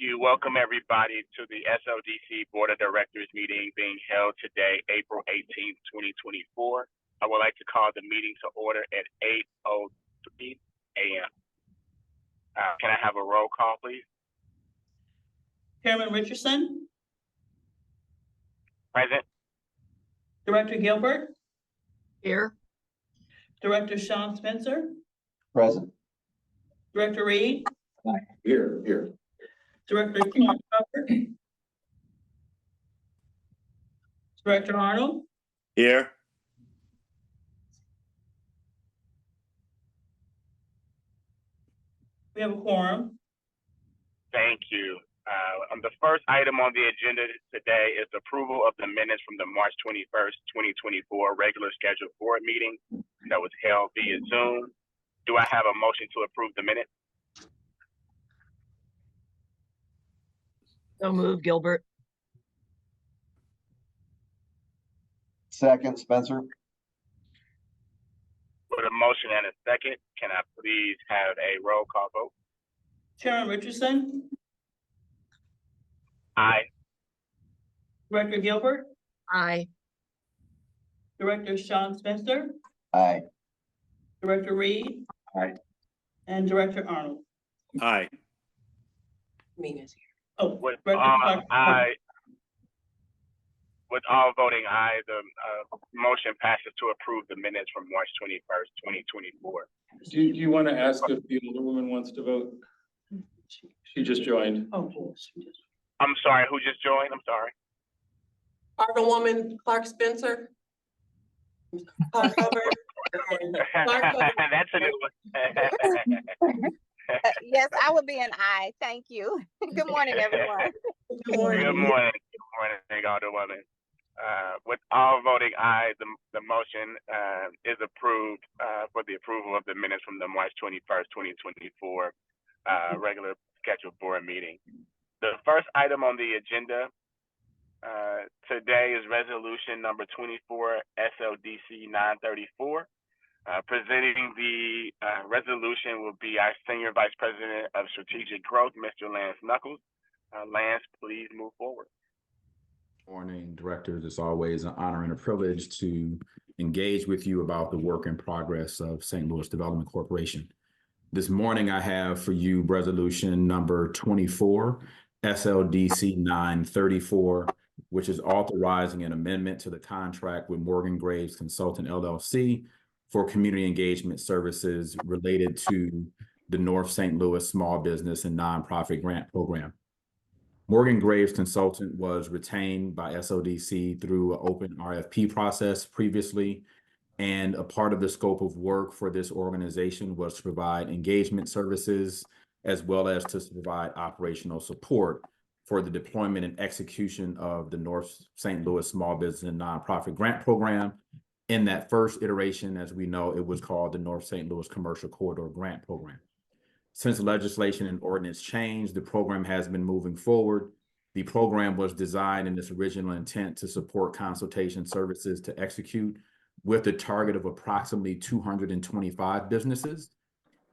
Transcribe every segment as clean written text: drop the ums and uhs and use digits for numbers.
you. Welcome everybody to the SLDC Board of Directors meeting being held today, April 18th, 2024. I would like to call the meeting to order at 8:03 a.m. Can I have a roll call, please? Chairman Richardson. Present. Director Gilbert. Here. Director Sean Spencer. Present. Director Reed. Here. Director Clark. Director Arnold. Here. We have a quorum. Thank you. The first item on the agenda today is approval of the minutes from the March 21st, 2024 regular scheduled board meeting that was held via Zoom. Do I have a motion to approve the minutes? So move, Gilbert. Second, Spencer. With a motion and a second, can I please have a roll call vote? Chairman Richardson. Aye. Director Gilbert. Aye. Director Sean Spencer. Aye. Director Reed. Aye. And Director Arnold. Aye. Mina's here. Oh, With Director all Clark. aye, with all voting aye, the motion passes to approve the minutes from March 21st, 2024. Do you want to ask if the older woman wants to vote? She just joined. Oh, I'm sorry, who just joined? I'm sorry. Alderwoman Clark Spencer. Clark Hubbard. That's a new one. Yes, I will be an aye. Thank you. Good morning, everyone. Good morning. Good morning. Good morning, Alderwoman. With all voting aye, the motion is approved for the approval of the minutes from the March 21st, 2024 regular scheduled board meeting. The first item on the agenda today is resolution number 24 SLDC 934. Presenting the resolution will be our Senior Vice President of Strategic Growth, Mr. Lance Knuckles. Lance, please move forward. Morning, directors. It's always an honor and a privilege to engage with you about the work in progress of St. Louis Development Corporation. This morning, I have for you resolution number 24, SLDC 934, which is authorizing an amendment to the contract with Morgan Graves Consultant LLC for community engagement services related to the North St. Louis Small Business and Nonprofit Grant Program. Morgan Graves Consultant was retained by SLDC through an open RFP process previously, and a part of the scope of work for this organization was to provide engagement services as well as to provide operational support for the deployment and execution of the North St. Louis Small Business and Nonprofit Grant Program. In that first iteration, as we know, it was called the North St. Louis Commercial Corridor Grant Program. Since legislation and ordinance changed, the program has been moving forward. The program was designed in its original intent to support consultation services to execute with a target of approximately 225 businesses.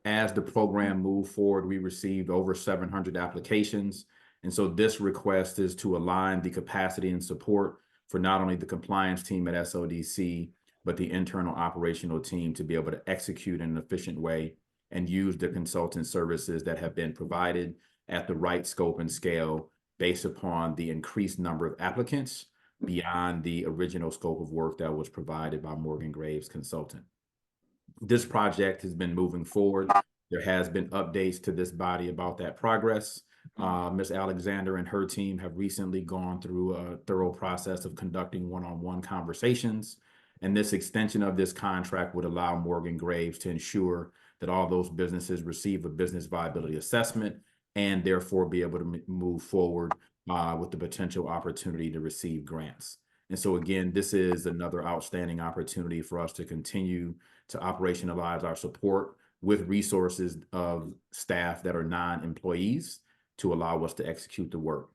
As the program moved forward, we received over 700 applications. And so this request is to align the capacity and support for not only the compliance team at SLDC, but the internal operational team to be able to execute in an efficient way and use the consultant services that have been provided at the right scope and scale based upon the increased number of applicants beyond the original scope of work that was provided by Morgan Graves Consultant. This project has been moving forward. There has been updates to this body about that progress. Ms. Alexander and her team have recently gone through a thorough process of conducting one-on-one conversations. And this extension of this contract would allow Morgan Graves to ensure that all those businesses receive a business viability assessment and therefore be able to move forward with the potential opportunity to receive grants. And so again, this is another outstanding opportunity for us to continue to operationalize our support with resources of staff that are non-employees to allow us to execute the work.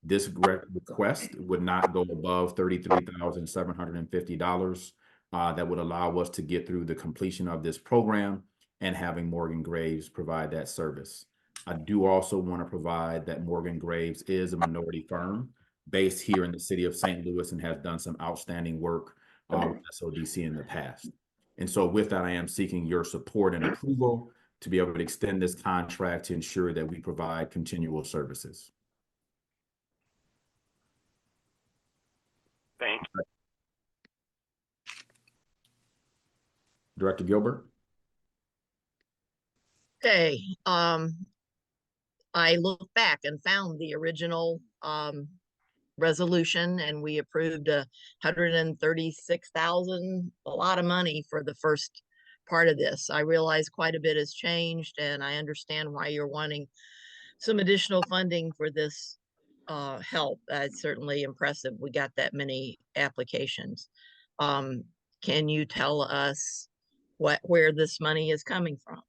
This request would not go above $33,750. That would allow us to get through the completion of this program and having Morgan Graves provide that service. I do also want to provide that Morgan Graves is a minority firm based here in the city of St. Louis and has done some outstanding work with SLDC in the past. And so with that, I am seeking your support and approval to be able to extend this contract to ensure that we provide continual services. Thank you. Director Gilbert? Okay, I looked back and found the original resolution, and we approved 136,000, a lot of money for the first part of this. I realize quite a bit has changed, and I understand why you're wanting some additional funding for this help. It's certainly impressive. We got that many applications. Can you tell us where this money is coming from?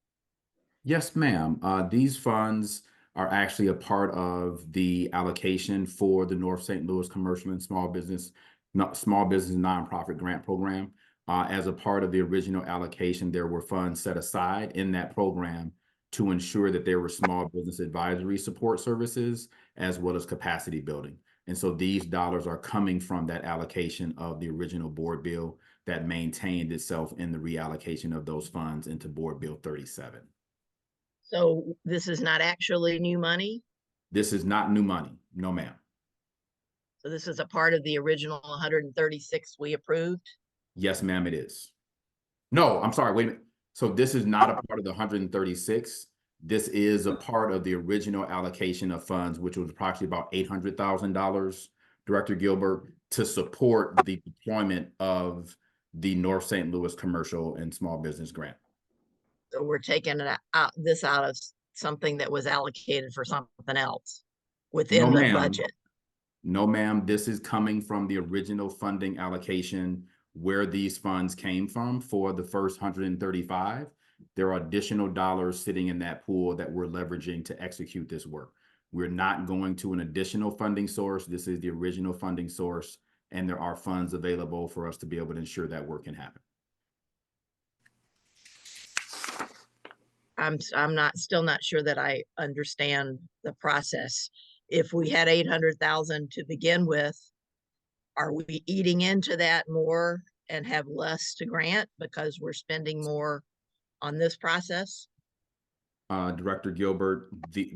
Yes, ma'am. These funds are actually a part of the allocation for the North St. Louis Commercial and Small Business Nonprofit Grant Program. As a part of the original allocation, there were funds set aside in that program to ensure that there were small business advisory support services as well as capacity building. And so these dollars are coming from that allocation of the original board bill that maintained itself in the reallocation of those funds into Board Bill 37. So this is not actually new money? This is not new money. No, ma'am. So this is a part of the original 136 we approved? Yes, ma'am, it is. No, I'm sorry, wait a minute. So this is not a part of the 136. This is a part of the original allocation of funds, which was approximately about $800,000, Director Gilbert, to support the deployment of the North St. Louis Commercial and Small Business Grant. So we're taking this out of something that was allocated for something else within the budget. No, ma'am. This is coming from the original funding allocation where these funds came from for the first 135. There are additional dollars sitting in that pool that we're leveraging to execute this work. We're not going to an additional funding source. This is the original funding source, and there are funds available for us to be able to ensure that work can happen. I'm still not sure that I understand the process. If we had 800,000 to begin with, are we eating into that more and have less to grant because we're spending more on this process? Director Gilbert,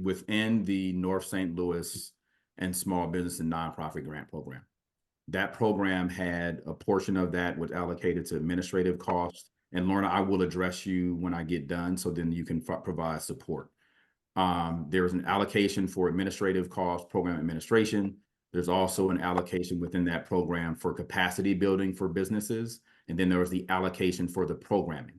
within the North St. Louis and Small Business and Nonprofit Grant Program, that program had a portion of that was allocated to administrative costs. And Lorna, I will address you when I get done, so then you can provide support. There's an allocation for administrative costs, program administration. There's also an allocation within that program for capacity building for businesses. And then there was the allocation for the programming.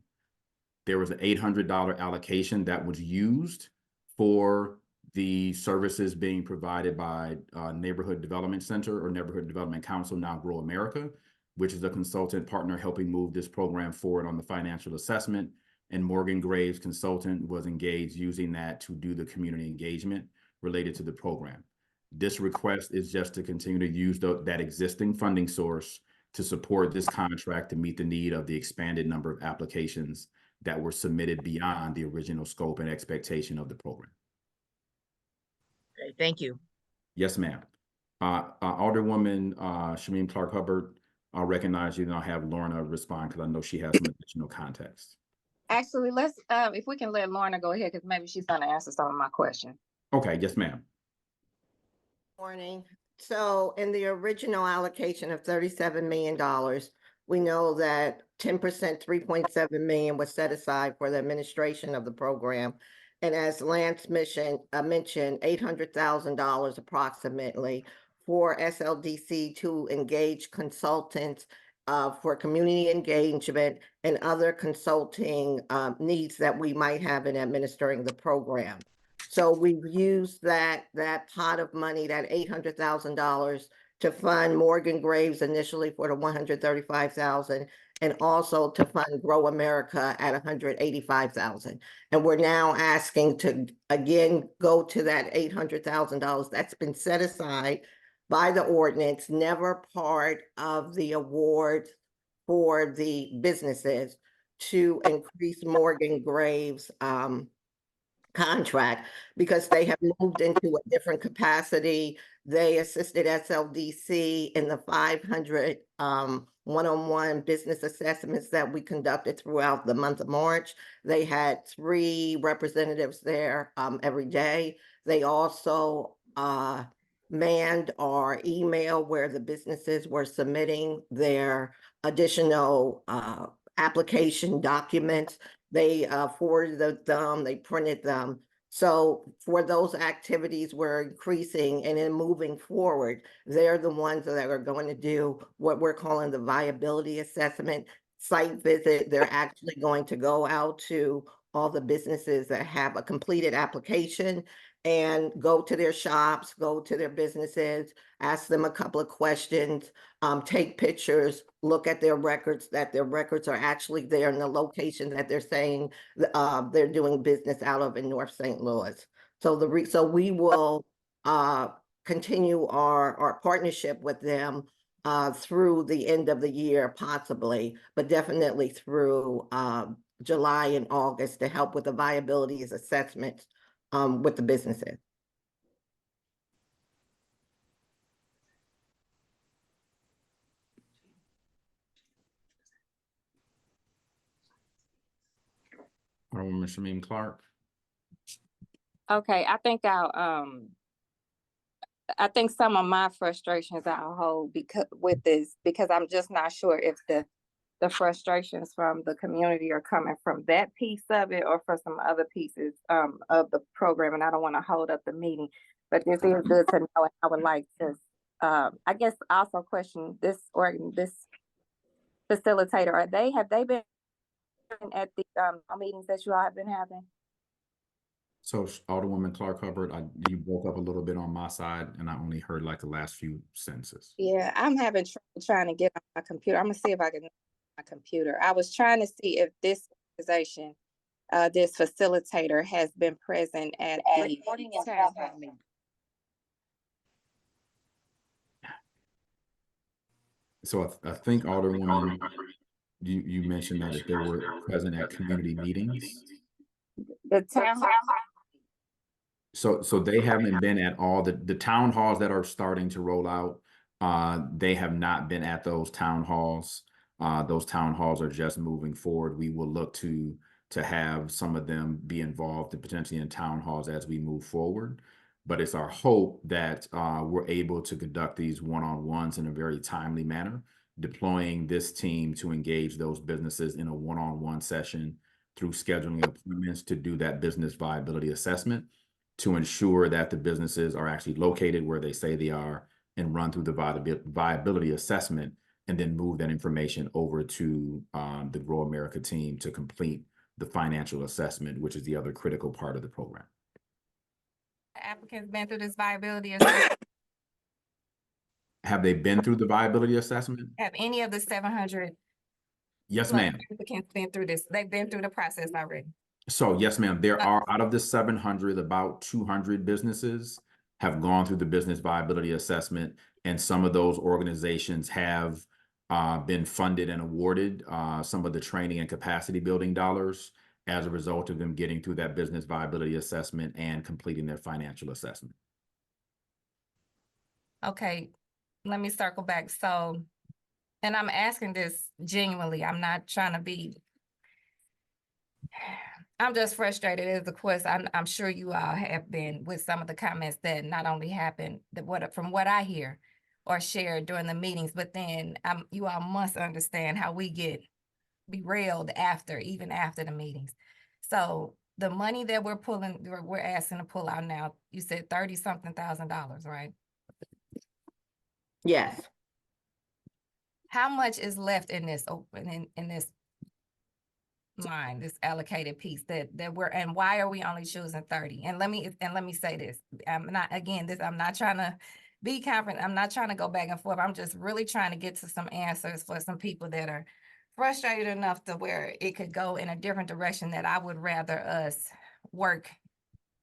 There was an $800 allocation that was used for the services being provided by Neighborhood Development Center or Neighborhood Development Council, now Grow America, which is a consultant partner helping move this program forward on the financial assessment. And Morgan Graves consultant was engaged using that to do the community engagement related to the program. This request is just to continue to use that existing funding source to support this contract to meet the need of the expanded number of applications that were submitted beyond the original scope and expectation of the program. Okay, thank you. Yes, ma'am. Alderwoman Shameen Clark-Hubbard, I'll recognize you and I'll have Lorna respond because I know she has some additional context. Actually, let's, if we can let Lorna go ahead, because maybe she's gonna answer some of my questions. Okay, yes, ma'am. Morning. So in the original allocation of $37 million, we know that 10%, $3.7 million was set aside for the administration of the program. And as Lance mentioned, $800,000 approximately for SLDC to engage consultants for community engagement and other consulting needs that we might have in administering the program. So we've used that pot of money, that $800,000, to fund Morgan Graves initially for the $135,000, and also to fund Grow America at $185,000. And we're now asking to again go to that $800,000 that's been set aside by the ordinance, never part of the award for the businesses, to increase Morgan Graves' contract because they have moved into a different capacity. They assisted SLDC in the 500 one-on-one business assessments that we conducted throughout the month of March. They had 3 representatives there every day. They also manned our email where the businesses were submitting their additional application documents. They forwarded them, they printed them. So for those activities, we're increasing, and then moving forward, they're the ones that are going to do what we're calling the viability assessment site visit. They're actually going to go out to all the businesses that have a completed application and go to their shops, go to their businesses, ask them a couple of questions, take pictures, look at their records, that their records are actually there in the location that they're saying they're doing business out of in North St. Louis. So so we will continue our partnership with them through the end of the year, possibly, but definitely through July and August to help with the viability assessments with the businesses. Alderwoman Shamim Clark. Okay, I think some of my frustrations I'll hold because I'm just not sure if the frustrations from the community are coming from that piece of it or for some other pieces of the program, and I don't want to hold up the meeting, but this is good to know, and I would like to I guess also question this facilitator. Have they been at the meetings that you all have been having? So Alderwoman Clark Hubbard, you broke up a little bit on my side, and I only heard like the last few sentences. Yeah, I'm having trying to get on my computer. I'm gonna see if I can my computer. I was trying to see if this organization, this facilitator, has been present at the town hall meeting. So I think Alderwoman, you mentioned that if they were present at community meetings. The town hall. So they haven't been at all the town halls that are starting to roll out. They have not been at those town halls. Those town halls are just moving forward. We will look to have some of them be involved and potentially in town halls as we move forward. But it's our hope that we're able to conduct these one-on-ones in a very timely manner, deploying this team to engage those businesses in a one-on-one session through scheduling appointments to do that business viability assessment, to ensure that the businesses are actually located where they say they are, and run through the viability assessment, and then move that information over to the Grow America team to complete the financial assessment, which is the other critical part of the program. Applicants been through this viability assessment? Have they been through the viability assessment? Have any of the 700? Yes, ma'am. Applicants been through this? They've been through the process already? So yes, ma'am, there are, out of the 700, about 200 businesses have gone through the business viability assessment, and some of those organizations have been funded and awarded some of the training and capacity building dollars as a result of them getting through that business viability assessment and completing their financial assessment. Okay, let me circle back. So, and I'm asking this genuinely, I'm not trying to be, I'm just frustrated as of course, I'm sure you all have been with some of the comments that not only happened, from what I hear or shared during the meetings, but then you all must understand how we get derailed even after the meetings. So the money that we're asking to pull out now, you said $30-something thousand, right? Yes. How much is left in this in this line, this allocated piece that and why are we only choosing 30? And let me say this. I'm not trying to be confident. I'm not trying to go back and forth. I'm just really trying to get to some answers for some people that are frustrated enough to where it could go in a different direction, that I would rather us work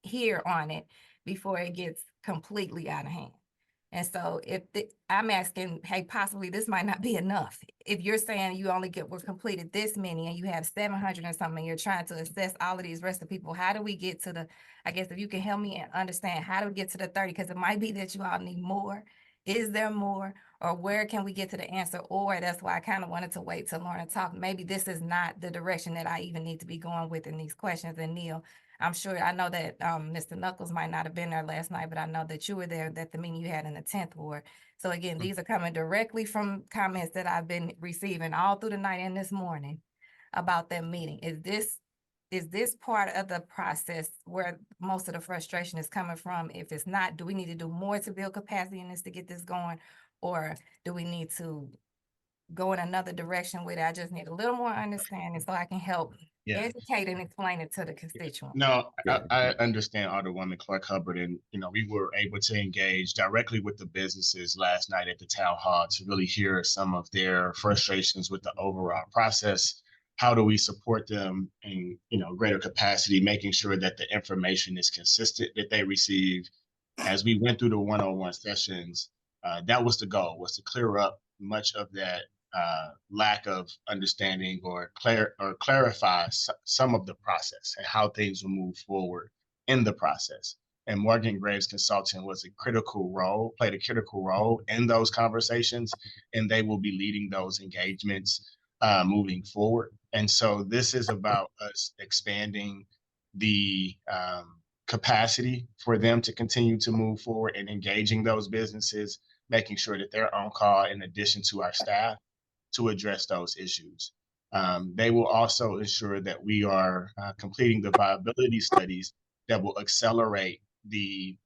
here on it before it gets completely out of hand. And so I'm asking, hey, possibly this might not be enough. If you're saying you only were completed this many and you have 700 or something, you're trying to assess all of these rest of people, how do we get to I guess if you can help me and understand, how do we get to the 30? Because it might be that you all need more. Is there more? Or where can we get to the answer? Or that's why I kind of wanted to wait till Lorna talk. Maybe this is not the direction that I even need to be going with in these questions. And Neil, I'm sure, I know that Mr. Knuckles might not have been there last night, but I know that you were there at the meeting you had in the 10th ward. So again, these are coming directly from comments that I've been receiving all through the night and this morning about that meeting. Is this part of the process where most of the frustration is coming from? If it's not, do we need to do more to build capacity in this to get this going? Or do we need to go in another direction with it? I just need a little more understanding so I can help educate and explain it to the constituents. No, I understand Alderwoman Clark Hubbard, and we were able to engage directly with the businesses last night at the town hall to really hear some of their frustrations with the overall process. How do we support them in greater capacity, making sure that the information is consistent that they receive? As we went through the one-on-one sessions, that was the goal, was to clear up much of that lack of understanding or clarify some of the process and how things will move forward in the process. And Morgan Graves Consulting played a critical role in those conversations, and they will be leading those engagements moving forward. And so this is about us expanding the capacity for them to continue to move forward and engaging those businesses, making sure that they're on call in addition to our staff to address those issues. They will also ensure that we are completing the viability studies that will accelerate the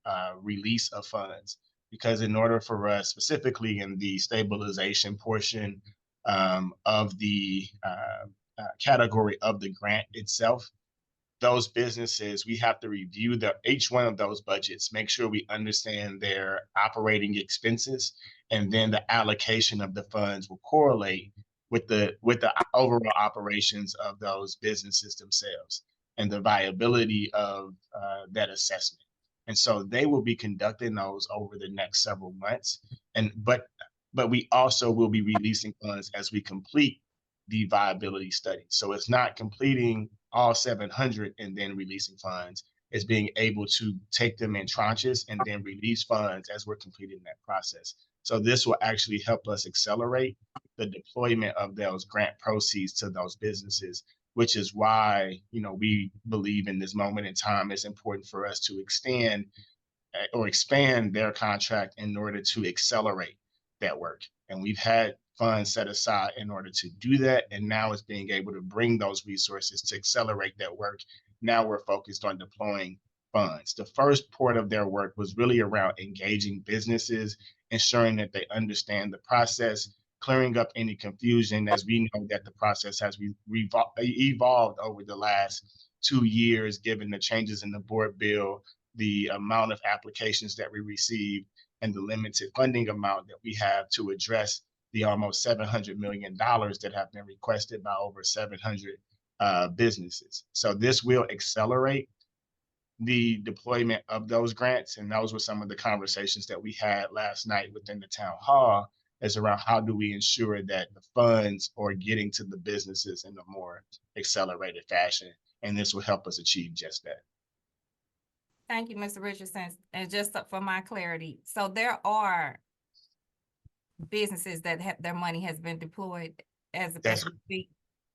release of funds. Because in order for us, specifically in the stabilization portion of the category of the grant itself, those businesses, we have to review each one of those budgets, make sure we understand their operating expenses, and then the allocation of the funds will correlate with the overall operations of those businesses themselves and the viability of that assessment. And so they will be conducting those over the next several months. But we also will be releasing funds as we complete the viability study. So it's not completing all 700 and then releasing funds. It's being able to take them in tranches and then release funds as we're completing that process. So this will actually help us accelerate the deployment of those grant proceeds to those businesses, which is why, we believe in this moment in time, it's important for us to extend or expand their contract in order to accelerate that work. And we've had funds set aside in order to do that. And now it's being able to bring those resources to accelerate that work. Now we're focused on deploying funds. The first part of their work was really around engaging businesses, ensuring that they understand the process, clearing up any confusion, as we know that the process has evolved over the last 2 years, given the changes in the board bill, the amount of applications that we received, and the limited funding amount that we have to address the almost $700 million that have been requested by over 700 businesses. So this will accelerate the deployment of those grants. And those were some of the conversations that we had last night within the town hall, is around how do we ensure that the funds are getting to the businesses in a more accelerated fashion. And this will help us achieve just that. Thank you, Mr. Richardson. And just for my clarity, so there are businesses that have their money has been deployed as we speak.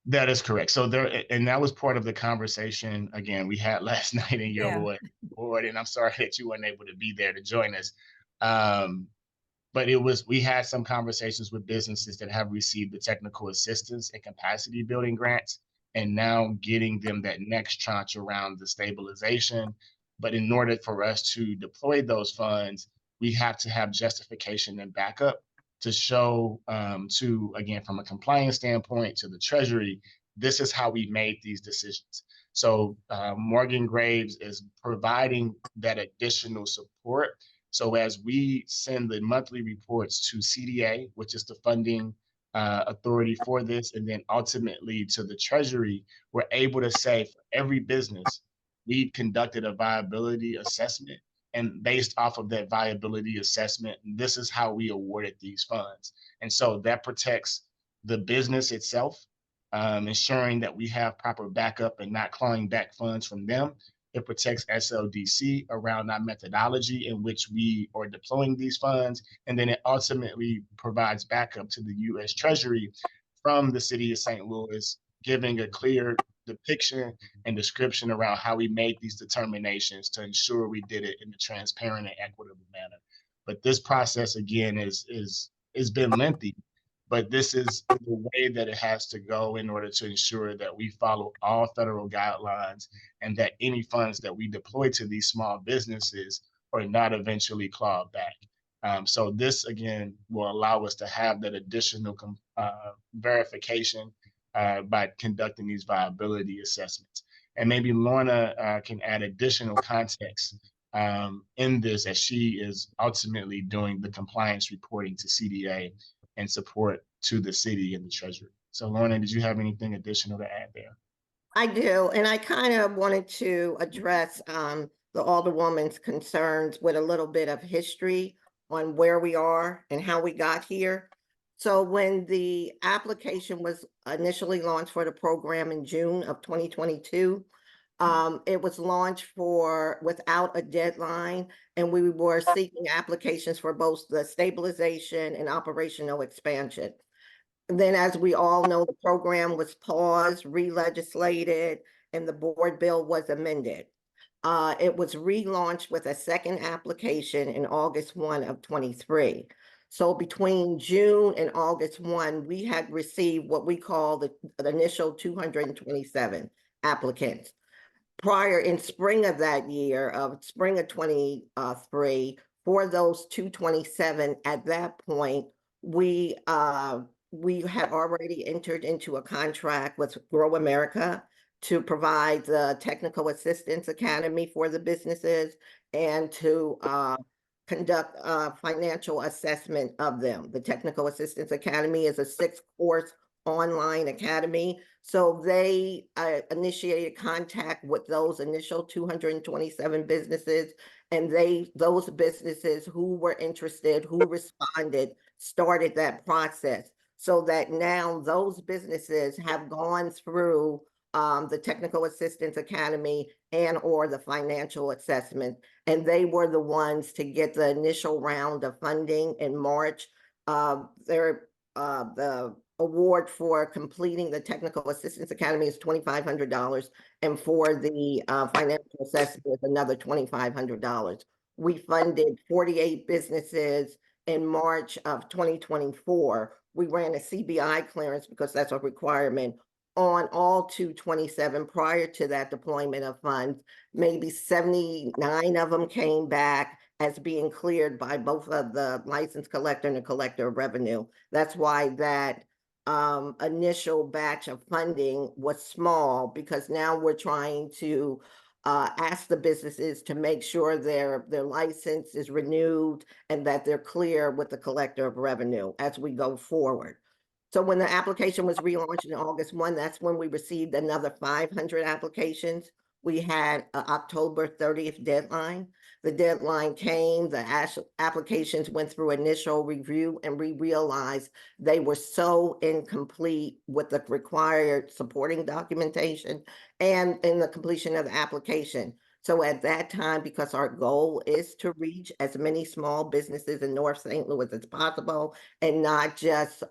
That is correct. So and that was part of the conversation, again, we had last night in your board, and I'm sorry that you weren't able to be there to join us. But we had some conversations with businesses that have received the technical assistance and capacity building grants, and now getting them that next tranche around the stabilization. But in order for us to deploy those funds, we have to have justification and backup to show again, from a compliance standpoint to the Treasury, this is how we made these decisions. So Morgan Graves is providing that additional support. So as we send the monthly reports to CDA, which is the funding authority for this, and then ultimately to the Treasury, we're able to say for every business, we conducted a viability assessment And based off of that viability assessment, this is how we awarded these funds. And so that protects the business itself, ensuring that we have proper backup and not clawing back funds from them. It protects SLDC around our methodology in which we are deploying these funds. And then it ultimately provides backup to the U.S. Treasury from the city of St. Louis, giving a clear depiction and description around how we made these determinations to ensure we did it in a transparent and equitable manner. But this process, again, is been lengthy, but this is the way that it has to go in order to ensure that we follow all federal guidelines and that any funds that we deploy to these small businesses are not eventually clawed back. So this, again, will allow us to have that additional verification by conducting these viability assessments. And maybe Lorna can add additional context in this, as she is ultimately doing the compliance reporting to CDA and support to the city and the treasury. So Lorna, did you have anything additional to add there? I do, and I kind of wanted to address the Alderwoman's concerns with a little bit of history on where we are and how we got here. So when the application was initially launched for the program in June of 2022, it was launched without a deadline, and we were seeking applications for both the stabilization and operational expansion. And then, as we all know, the program was paused, re-legislated, and the board bill was amended. It was relaunched with a second application in August 1 of 23. So between June and August 1, we had received what we call the initial 227 applicants. Prior in spring of that year, spring of 23, for those 227, at that point, we had already entered into a contract with Grow America to provide the Technical Assistance Academy for the businesses and to conduct a financial assessment of them. The Technical Assistance Academy is a 6-course online academy. So they initiated contact with those initial 227 businesses, and those businesses who were interested, who responded, started that process. So that now those businesses have gone through the Technical Assistance Academy and or the financial assessment, and they were the ones to get the initial round of funding in March. The award for completing the Technical Assistance Academy is $2,500, and for the financial assessment is another $2,500. We funded 48 businesses in March of 2024. We ran a CBI clearance because that's a requirement on all 227 prior to that deployment of funds. Maybe 79 of them came back as being cleared by both of the license collector and the collector of revenue. That's why that initial batch of funding was small, because now we're trying to ask the businesses to make sure their license is renewed and that they're clear with the collector of revenue as we go forward. So when the application was relaunched in August 1, that's when we received another 500 applications. We had an October 30th deadline. The deadline came, the applications went through initial review, and we realized they were so incomplete with the required supporting documentation and in the completion of the application. So at that time, because our goal is to reach as many small businesses in North St. Louis as possible and not just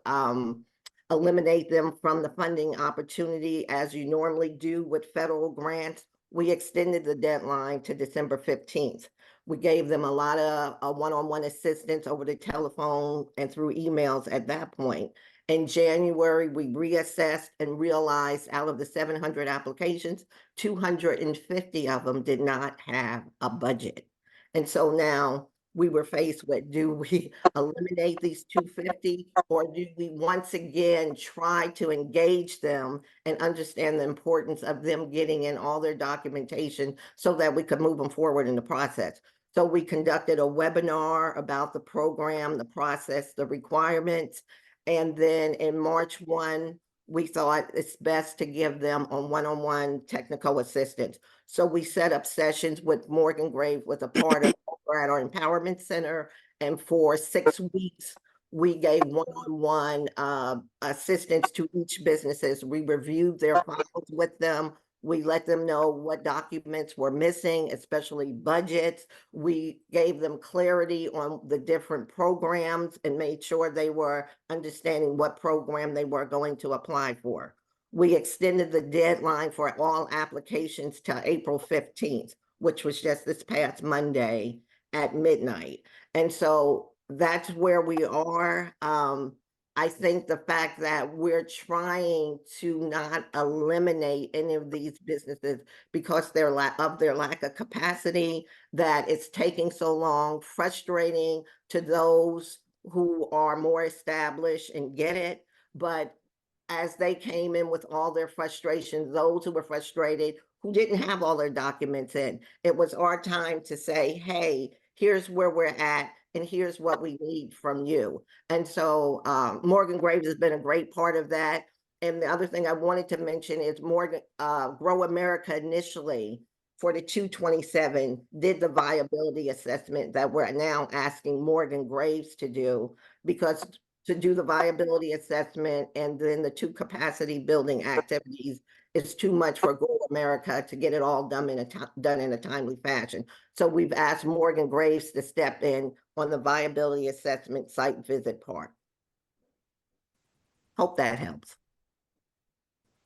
eliminate them from the funding opportunity as you normally do with federal grants, we extended the deadline to December 15th. We gave them a lot of one-on-one assistance over the telephone and through emails at that point. In January, we reassessed and realized out of the 700 applications, 250 of them did not have a budget. And so now we were faced with, do we eliminate these 250, or do we once again try to engage them and understand the importance of them getting in all their documentation so that we could move them forward in the process? So we conducted a webinar about the program, the process, the requirements. And then in March 1, we thought it's best to give them a one-on-one technical assistance. So we set up sessions with Morgan Grave, with a part of were at our empowerment center, and for 6 weeks, we gave one-on-one assistance to each businesses. We reviewed their files with them. We let them know what documents were missing, especially budgets. We gave them clarity on the different programs and made sure they were understanding what program they were going to apply for. We extended the deadline for all applications to April 15th, which was just this past Monday at midnight. And so that's where we are. I think the fact that we're trying to not eliminate any of these businesses because of their lack of capacity, that it's taking so long, frustrating to those who are more established and get it. But as they came in with all their frustrations, those who were frustrated, who didn't have all their documents in, it was our time to say, hey, here's where we're at, and here's what we need from you. And so Morgan Graves has been a great part of that. And the other thing I wanted to mention is Morgan, Grow America initially for the 227 did the viability assessment that we're now asking Morgan Graves to do, because to do the viability assessment and then the 2 capacity building activities is too much for Grow America to get it all done in a timely fashion. So we've asked Morgan Graves to step in on the viability assessment site visit part. Hope that helps.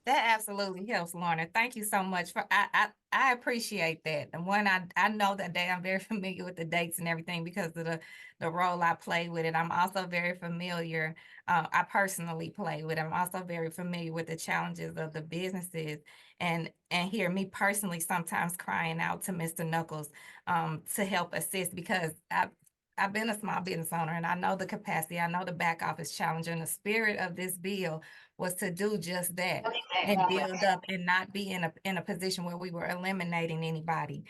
That absolutely helps, Lorna. Thank you so much for, I appreciate that. And one, I know that I'm very familiar with the dates and everything because of the role I play with it. I'm also very familiar, I personally play with it. I'm also very familiar with the challenges of the businesses and hear me personally sometimes crying out to Mr. Knuckles to help assist, because I've been a small business owner and I know the capacity, I know the back office challenge, and the spirit of this bill was to do just that and build up and not be in a position where we were eliminating anybody.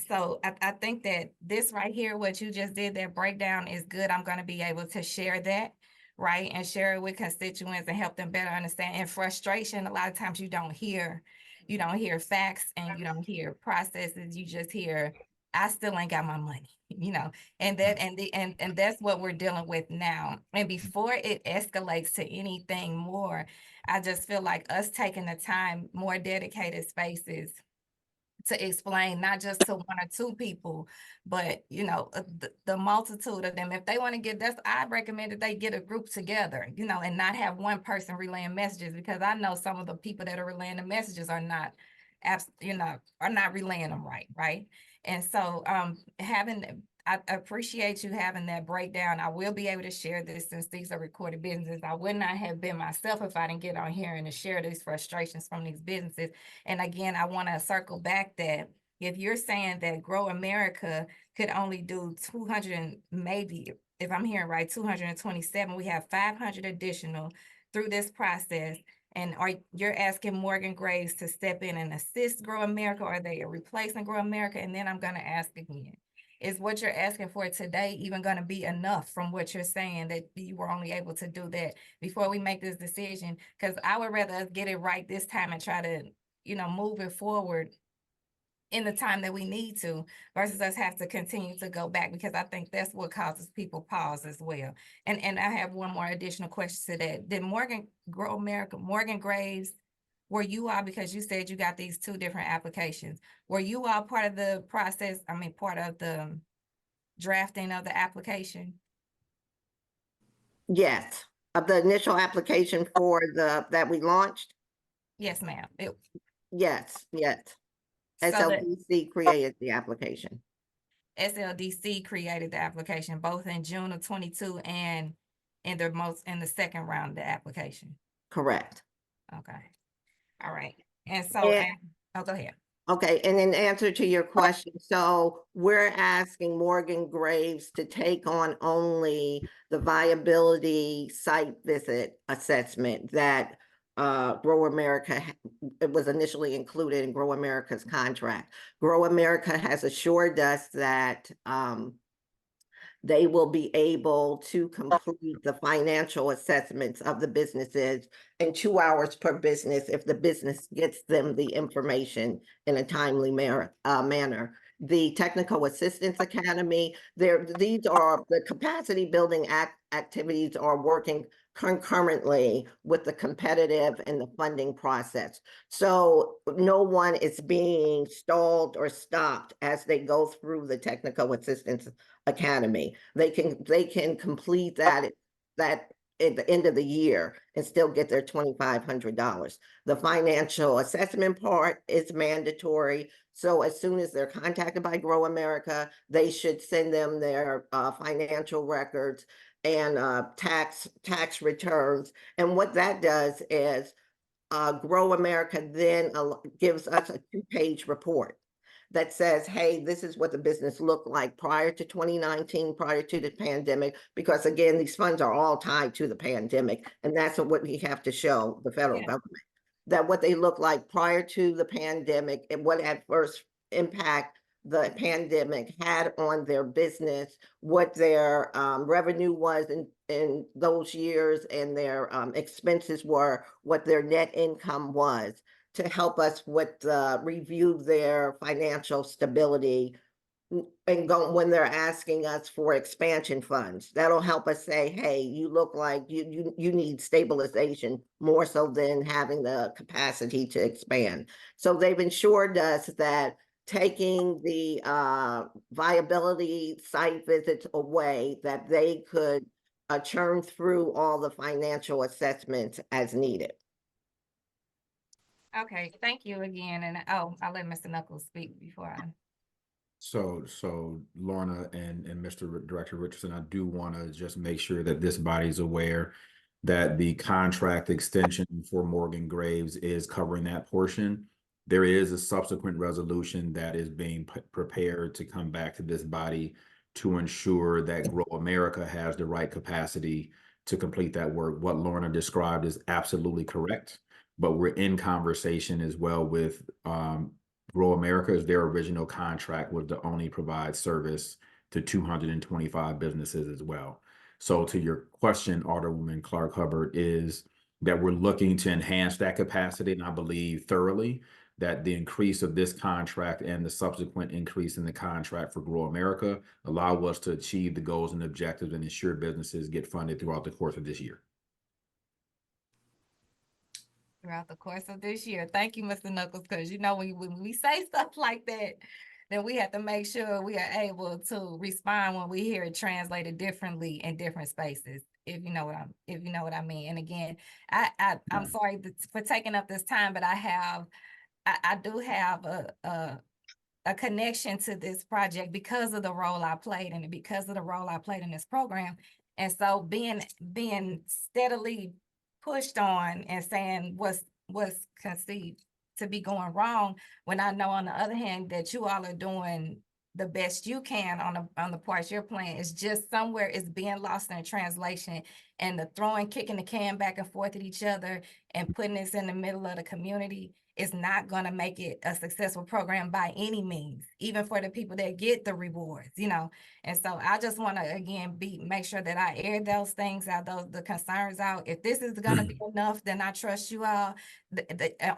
So I think that this right here, what you just did, that breakdown is good. I'm going to be able to share that, right, and share it with constituents and help them better understand. And frustration, a lot of times you don't hear facts and you don't hear processes. You just hear, I still ain't got my money, and that's what we're dealing with now. And before it escalates to anything more, I just feel like us taking the time, more dedicated spaces to explain, not just to 1 or 2 people, but the multitude of them. If they want to I recommend that they get a group together, and not have one person relaying messages, because I know some of the people that are relaying the messages are not relaying them right. And so I appreciate you having that breakdown. I will be able to share this since these are recorded businesses. I would not have been myself if I didn't get on here and to share these frustrations from these businesses. And again, I want to circle back that if you're saying that Grow America could only do 200, maybe, if I'm hearing right, 227, we have 500 additional through this process. And you're asking Morgan Graves to step in and assist Grow America, or are they replacing Grow America? And then I'm going to ask again, is what you're asking for today even going to be enough from what you're saying that you were only able to do that before we make this decision? Because I would rather us get it right this time and try to, move it forward in the time that we need to, versus us have to continue to go back, because I think that's what causes people pause as well. And I have one more additional question to that. Did Morgan Graves, were you all, because you said you got these 2 different applications, were you all part of the process? Part of the drafting of the application? Yes, of the initial application for that we launched. Yes, ma'am. Yes. So SLDC created the application. SLDC created the application both in June of 22 and in the second round of the application. Correct. Okay. All right. And so, go ahead. Okay, and in answer to your question, so we're asking Morgan Graves to take on only the viability site visit assessment that Grow America, it was initially included in Grow America's contract. Grow America has assured us that they will be able to complete the financial assessments of the businesses in 2 hours per business if the business gets them the information in a timely manner. the Technical Assistance Academy. These are the capacity building activities are working concurrently with the competitive and the funding process. So no one is being stalled or stopped as they go through the Technical Assistance Academy. They can complete that at the end of the year and still get their $2,500. The financial assessment part is mandatory. So as soon as they're contacted by Grow America, they should send them their financial records and tax returns. And what that does is Grow America then gives us a 2-page report that says, hey, this is what the business looked like prior to 2019, prior to the pandemic, because again, these funds are all tied to the pandemic. And that's what we have to show the federal government, that what they look like prior to the pandemic and what adverse impact the pandemic had on their business, what their revenue was in those years and their expenses were, what their net income was, to help us with review their financial stability and when they're asking us for expansion funds. That'll help us say, hey, you look like you need stabilization more so than having the capacity to expand. So they've ensured us that taking the viability site visits away, that they could churn through all the financial assessments as needed. Okay, thank you again. And I'll let Mr. Knuckles speak before I. So Lorna and Mr. Director Richardson, I do want to just make sure that this body is aware that the contract extension for Morgan Graves is covering that portion. There is a subsequent resolution that is being prepared to come back to this body to ensure that Grow America has the right capacity to complete that work. What Lorna described is absolutely correct, but we're in conversation as well with Grow America. As their original contract was to only provide service to 225 businesses as well. So to your question, Alderwoman Clark Hubbard, is that we're looking to enhance that capacity, and I believe thoroughly that the increase of this contract and the subsequent increase in the contract for Grow America allow us to achieve the goals and objectives and ensure businesses get funded throughout the course of this year. Throughout the course of this year. Thank you, Mr. Knuckles, because you know when we say stuff like that, then we have to make sure we are able to respond when we hear it translated differently in different spaces. If you know what I mean. And again, I'm sorry for taking up this time, but I do have a connection to this project because of the role I played in it, because of the role I played in this program. And so being steadily pushed on and saying what's conceived to be going wrong, when I know on the other hand that you all are doing the best you can on the parts you're playing, is just somewhere it's being lost in translation, and the kicking the can back and forth at each other and putting this in the middle of the community is not going to make it a successful program by any means, even for the people that get the rewards, you know. And so I just want to again make sure that I air those things out, the concerns out. If this is going to be enough, then I trust you all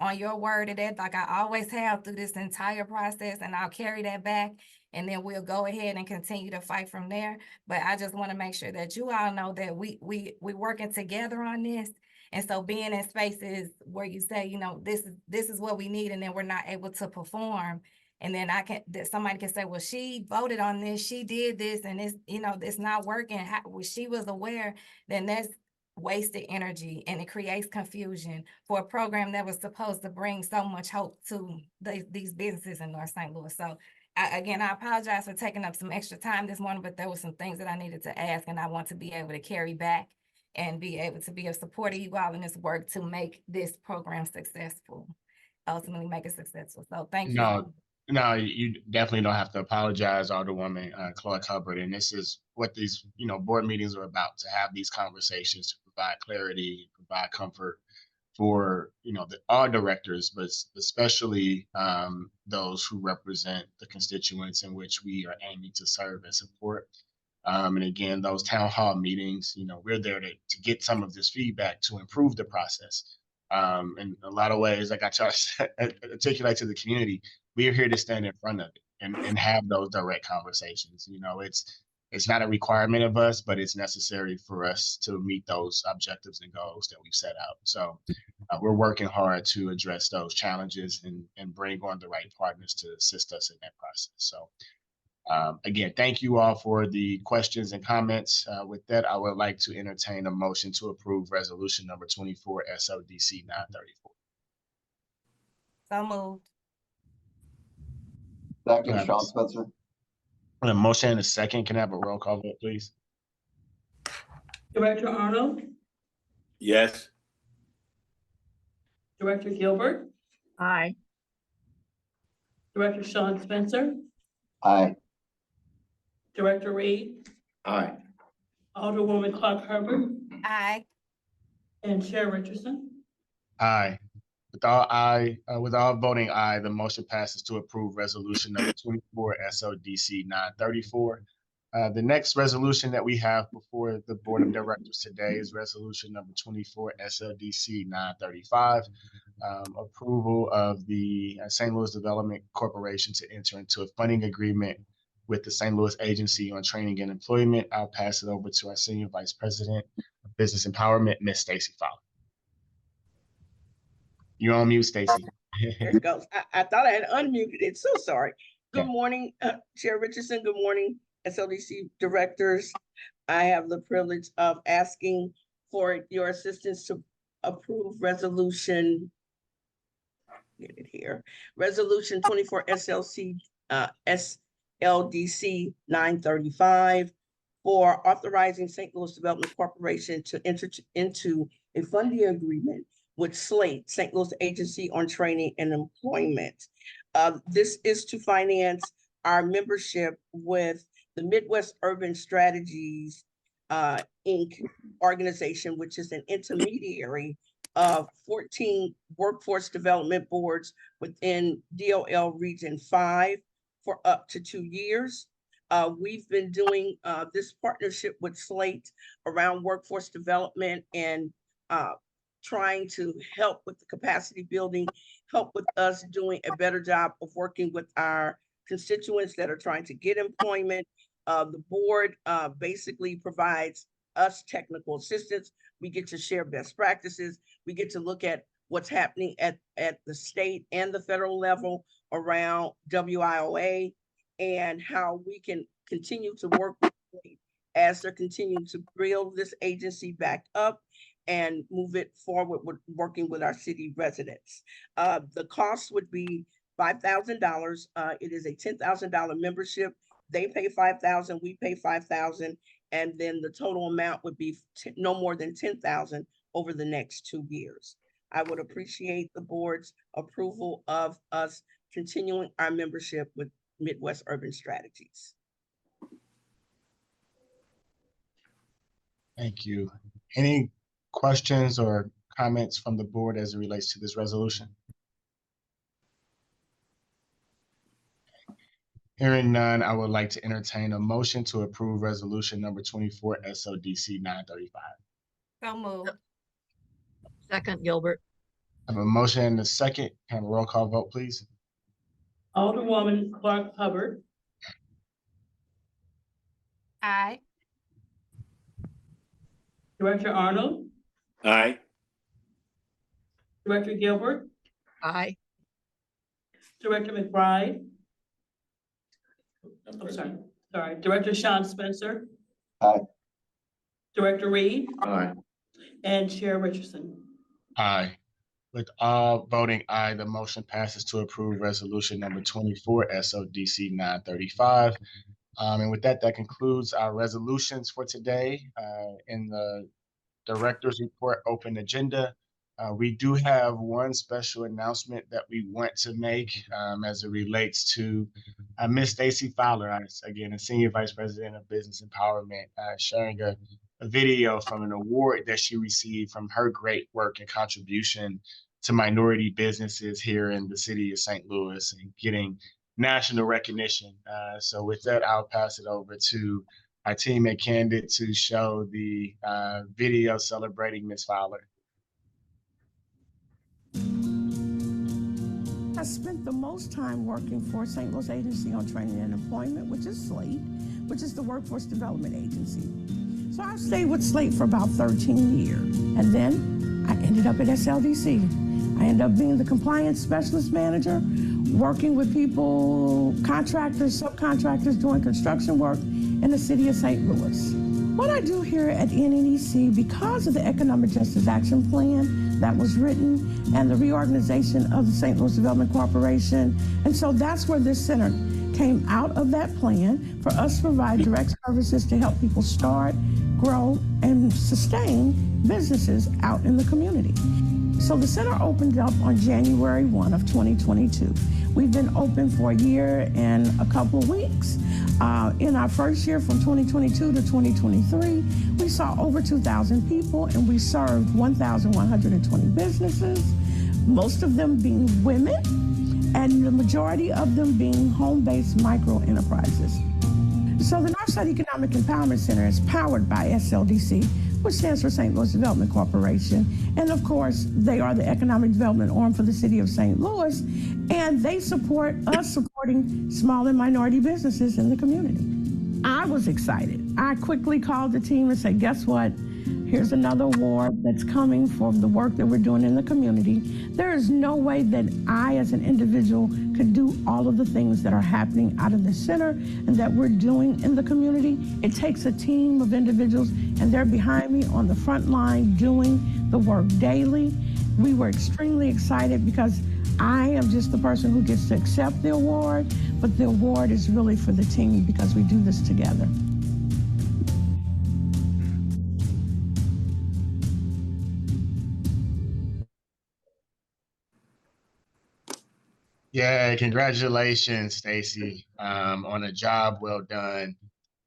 on your word of that, like I always have through this entire process, and I'll carry that back. And then we'll go ahead and continue to fight from there. But I just want to make sure that you all know that we working together on this. And so being in spaces where you say, you know, this is what we need, and then we're not able to perform, and then somebody can say, well, she voted on this, she did this, and it's, you know, it's not working. She was aware, then that's wasted energy, and it creates confusion for a program that was supposed to bring so much hope to these businesses in North St. Louis. So again, I apologize for taking up some extra time this morning, but there were some things that I needed to ask, and I want to be able to carry back and be able to be a support of you all in this work to make this program successful, ultimately make it successful. So thank you. No, you definitely don't have to apologize, Alderwoman Clark Hubbard. And this is what these, board meetings are about, to have these conversations, to provide clarity, provide comfort for, all directors, but especially those who represent the constituents in which we are aiming to serve and support. And again, those town hall meetings, we're there to get some of this feedback to improve the process. In a lot of ways, like I try to articulate to the community, we are here to stand in front of it. and have those direct conversations. You know, it's not a requirement of us, but it's necessary for us to meet those objectives and goals that we've set out. So we're working hard to address those challenges and bring on the right partners to assist us in that process. So again, thank you all for the questions and comments. With that, I would like to entertain a motion to approve resolution number 24 SLDC 934. So moved. Second, Sean Spencer. A motion and a second. Can I have a roll call vote, please? Director Arnold, Yes. Director Gilbert, Aye. Director Sean Spencer, Aye. Director Reed, Aye. Alderwoman Clark Herbert, Aye. and Chair Richardson. Aye. With all voting aye, the motion passes to approve resolution number 24 SLDC 934. The next resolution that we have before the Board of Directors today is resolution number 24 SLDC 935. Approval of the St. Louis Development Corporation to enter into a funding agreement with the St. Louis Agency on Training and Employment. I'll pass it over to our Senior Vice President of Business Empowerment, Ms. Stacy Fowler. You're on mute, Stacy. There it goes. I thought I had unmuted it. So sorry. Good morning, Chair Richardson. Good morning, SLDC directors. I have the privilege of asking for your assistance to approve resolution. Get it here. Resolution 24 SLDC 935 for authorizing St. Louis Development Corporation to enter into a funding agreement with SLATE, St. Louis Agency on Training and Employment. This is to finance our membership with the Midwest Urban Strategies Inc. organization, which is an intermediary of 14 workforce development boards within DOL Region 5 for up to 2 years. We've been doing this partnership with SLATE around workforce development and trying to help with the capacity building, help with us doing a better job of working with our constituents that are trying to get employment. The board basically provides us technical assistance. We get to share best practices. We get to look at what's happening at the state and the federal level around WIOA and how we can continue to work with as they're continuing to build this agency back up and move it forward with working with our city residents. The cost would be $5,000. It is a $10,000 membership. They pay $5,000, we pay $5,000, and then the total amount would be no more than $10,000 over the next 2 years. I would appreciate the board's approval of us continuing our membership with Midwest Urban Strategies. Thank you. Any questions or comments from the board as it relates to this resolution? Hearing none, I would like to entertain a motion to approve resolution number 24 SLDC 935. So moved. Second, Gilbert. I have a motion and a second. Can I have a roll call vote, please? Alderwoman Clark Hubbard, Aye. Director Arnold, Aye. Director Gilbert, Aye. Director McBride. I'm sorry, Director Sean Spencer. Aye. Director Reed Aye. and Chair Richardson. Aye. With all voting aye, the motion passes to approve resolution number 24 SLDC 935. And with that, that concludes our resolutions for today. In the director's report open agenda, we do have one special announcement that we want to make as it relates to Ms. Stacy Fowler, again, a Senior Vice President of Business Empowerment, sharing a video from an award that she received from her great work and contribution to minority businesses here in the city of St. Louis and getting national recognition. So with that, I'll pass it over to our team at Candid to show the video celebrating Ms. Fowler. I spent the most time working for St. Louis Agency on Training and Employment, which is SLATE, which is the Workforce Development Agency. So I stayed with SLATE for about 13 years. And then I ended up at SLDC. I ended up being the compliance specialist manager, working with people, contractors, subcontractors, doing construction work in the city of St. Louis. What I do here at NNEC, because of the Economic Justice Action Plan that was written and the reorganization of the St. Louis Development Corporation, and so that's where this center came out of that plan for us to provide direct services to help people start, grow, and sustain businesses out in the community. So the center opened up on January 1 of 2022. We've been open for a year and a couple of weeks. In our first year from 2022 to 2023, we saw over 2,000 people and we served 1,120 businesses, most of them being women and the majority of them being home-based micro enterprises. So the Northside Economic Empowerment Center is powered by SLDC, which stands for St. Louis Development Corporation. And of course, they are the economic development arm for the city of St. Louis, and they support us supporting small and minority businesses in the community. I was excited. I quickly called the team and said, guess what? Here's another award that's coming for the work that we're doing in the community. There is no way that I, as an individual, could do all of the things that are happening out of the center and that we're doing in the community. It takes a team of individuals, and they're behind me on the front line doing the work daily. We were extremely excited because I am just the person who gets to accept the award, but the award is really for the team because we do this together. Yeah, congratulations, Stacy, on a job well done.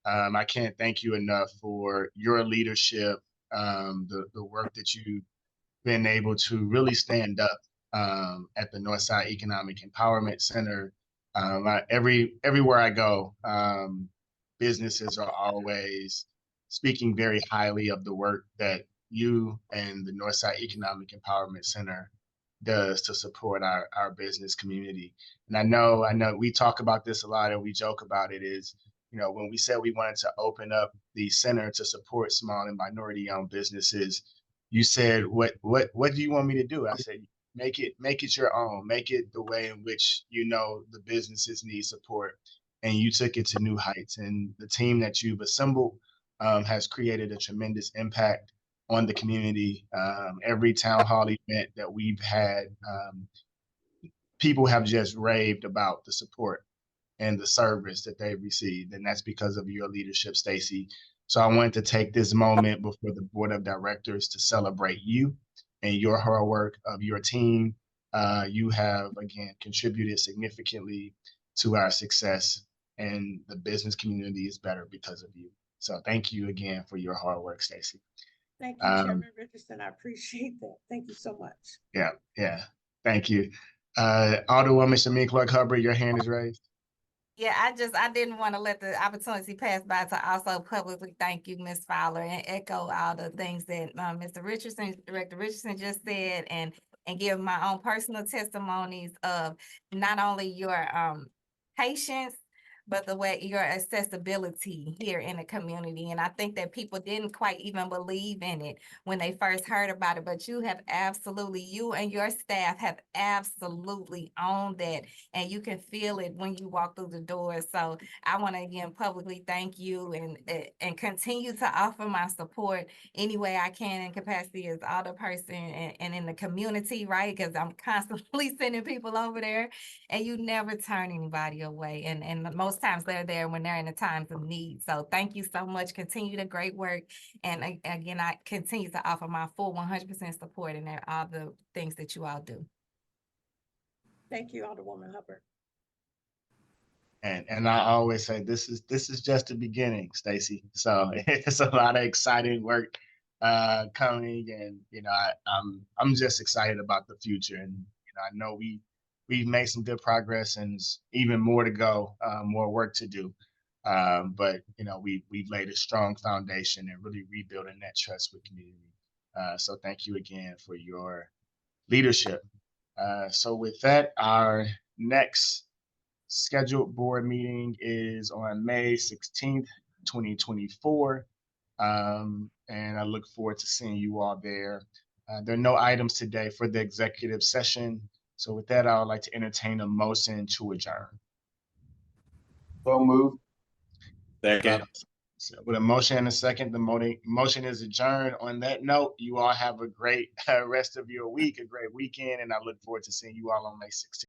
I can't thank you enough for your leadership, the work that you've been able to really stand up at the Northside Economic Empowerment Center. Everywhere I go, businesses are always speaking very highly of the work that you and the Northside Economic Empowerment Center does to support our business community. And I know we talk about this a lot and we joke about it is, when we said we wanted to open up the center to support small and minority owned businesses, you said, what do you want me to do? I said, make it your own, make it the way in which, the businesses need support. And you took it to new heights, and the team that you've assembled has created a tremendous impact on the community. Every town hall event that we've had, people have just raved about the support and the service that they've received. And that's because of your leadership, Stacy. So I wanted to take this moment before the board of directors to celebrate you and your hard work of your team. You have, again, contributed significantly to our success, and the business community is better because of you. So thank you again for your hard work, Stacy. Thank you, Chairman Richardson. I appreciate that. Thank you so much. Yeah. Thank you. Alderwoman Shameem Clark-Hubbard, your hand is raised. Yeah, I didn't want to let the opportunity pass by to also publicly thank you, Ms. Fowler, and echo all the things that Mr. Richardson, Director Richardson just said, and give my own personal testimonies of not only your patience, but the way your accessibility here in the community. And I think that people didn't quite even believe in it when they first heard about it, but you and your staff have absolutely owned that, and you can feel it when you walk through the doors. So I want to again publicly thank you and continue to offer my support any way I can in capacity as alderperson and in the community, right? Because I'm constantly sending people over there, and you never turn anybody away. And most times they're there when they're in the times of need. So thank you so much. Continue the great work. And again, I continue to offer my full 100% support in all the things that you all do. Thank you, Alderwoman Hubbard. And I always say this is just the beginning, Stacy. So it's a lot of exciting work coming, and I'm just excited about the future. And I know we've made some good progress, and even more to go, more work to do. But we've laid a strong foundation and really rebuilding that trust with community. So thank you again for your leadership So with that, our next scheduled board meeting is on May 16th, 2024. And I look forward to seeing you all there. There are no items today for the executive session. So with that, I would like to entertain a motion to adjourn. So moved. Second. So with a motion and a second, the motion is adjourned. On that note, you all have a great rest of your week, a great weekend, and I look forward to seeing you all on May 16th.